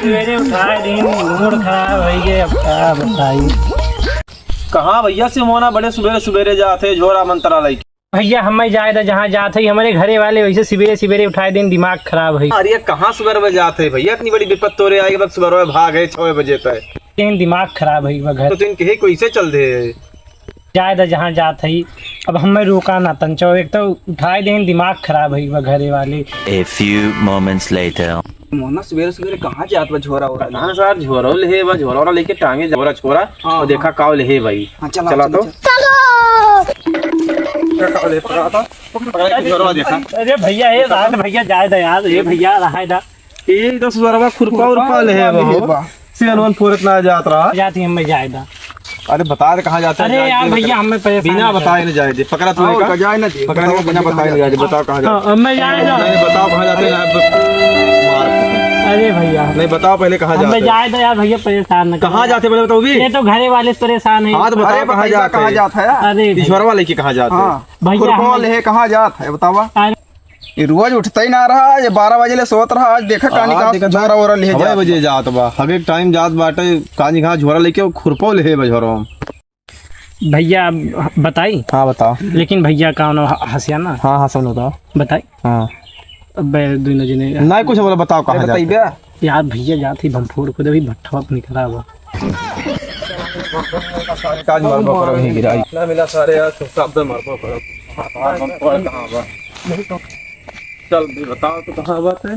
सवेरे उठाए दिन मूड खराब है ये, अब क्या बताइए। कहाँ भैया सिमोना बड़े सुबेरे सुबेरे जाते झोरा मंत्रालय की। भैया हम जाए था जहाँ जाते ही हमारे घरे वाले वैसे सवेरे सवेरे उठाए दिन दिमाग खराब है। अरे कहाँ सुबह में जाते हैं भैया, इतनी बड़ी विपत तोरे आएगी बस सुबह भाग है 6 बजे तक। दिन दिमाग खराब है वह घर तो तीन कहे कैसे चल दे जाए था जहाँ जाते ही। अब हमें रोका ना तंचो, एक तो उठाए दिन दिमाग खराब है वह घरे वाले। A few moments later. Mona सवेरे सवेरे कहाँ जात बा झोरा हो रहा है सर, झोरा ले बा झोरा लेके टांगे झोरा छोरा और देखा काव ले भाई। चला तो अरे भैया ये रात भैया जाए था यार, ये भैया रहा था ये तो सुबह खुरपा उरपा ले है सियानवन पूरत ना जात रहा जाती हम जाए था। अरे बता दे कहाँ जाते हैं। अरे यार भैया हमें बिना बताए नहीं जाए दे, पकड़ा तू का जाए ना दे, पकड़ा के बिना बताए नहीं जाए। बताओ कहाँ जाते मैं जाए था। नहीं बताओ कहाँ जाते हैं। अरे भैया नहीं बताओ पहले कहाँ जाते मैं जाए था यार भैया, परेशान न कहाँ जाते पहले बताओ भी। ये तो घरे वाले परेशान है। हाँ तो बताओ कहाँ जाता है। अरे झोरा वाले की कहाँ जाते हैं भैया कहाँ जाता है बतावा। ये रोज उठता ही ना रहा, ये 12 बजे ले सोत रहा। आज देखा कहानी का झोरा वोरा ले जा बजे जात बा हर एक टाइम जात बाटे कहानी कहाँ झोरा लेके खुरपो ले झोरा। भैया बताई। हाँ बताओ। लेकिन भैया कौन हंसिया ना। हाँ हाँ सब बताओ बताई। हाँ अब दोनों जने नहीं कुछ बोला, बताओ कहाँ जाते यार भैया जाती भमफोड़ को अभी भट्ठा अपनी खराब हुआ काज मरबो करो ही गिराई ना मिला सारे यार सब पे मरबो करो। कहाँ बा चल भी बताओ तो कहाँ बात है।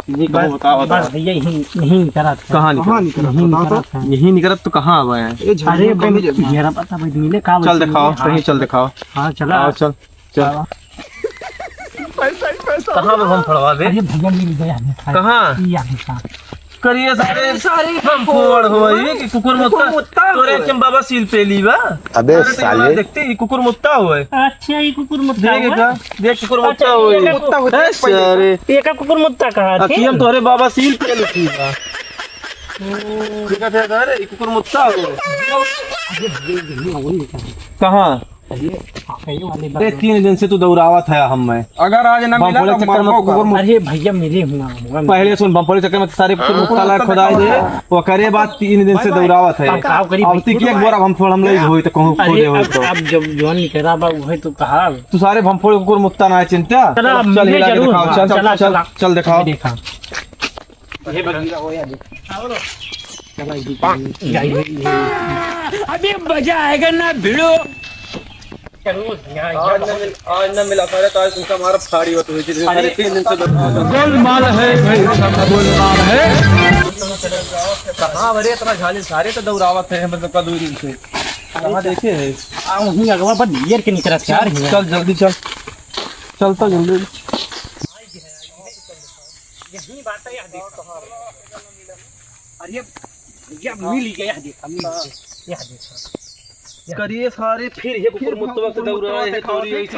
बताओ बस भैया यही करा था। कहाँ यही निकलत तो कहाँ आवा है। अरे मेरा पता भाई मिले का। चल दिखाओ कहीं, चल दिखाओ। हाँ चला चल चल कहाँ पे हम फड़वा दे। अरे भैया मिल गया कहाँ करिए सारे फोड़ हो ये कुकुर मुत्ता तोरे के बाबा सील पे ली बा। अबे साले देखते ही कुकुर मुत्ता हुए। अच्छा ये कुकुर मुत्ता देख कुकुर मुत्ता हुए। अरे ये का कुकुर मुत्ता कहा थे। हम तोरे बाबा सील पे लिखी बा। देखा थे अरे कुकुर मुत्ता हुए कहाँ। अरे 3 दिन से तू दौड़ावा था हम में। अगर आज ना मिला तो चक्कर में कुकुर। अरे भैया मेरे हुआ पहले सुन बम्पोले चक्कर में सारे कुकुर मुत्ता ला खुदाई दे वो करे बात 3 दिन से दौड़ावा था। अब तक एक बोरा भमफोड़ हम ले होई तो कहूं खोदे हो तो अब जब जवान निकला बा वही तो कहा तू सारे भमफोड़ कुकुर मुत्ता ना चिंता। चल हिला के दिखाओ। चल चल चल दिखाओ। देखा अभी मजा आएगा ना भिड़ो। आज ना मिला सारे तो आज तुमका हमारा फाड़ी होती हुई 3 दिन से गोलमाल है भाई, गोलमाल है। कहाँ बरे इतना झाली सारे तो दौड़ावत है मतलब का 2 दिन से कहाँ देखे है। वहीं अगवा पर नियर के निकला यार। चल जल्दी चल चलता जल्दी। यही बात है यार। देखो अरे भैया मिल गया देखा यह देखा करिए सारे फिर ये कुकुर मुत्तवा से दौड़ रहे हैं थोड़ी ऐसी।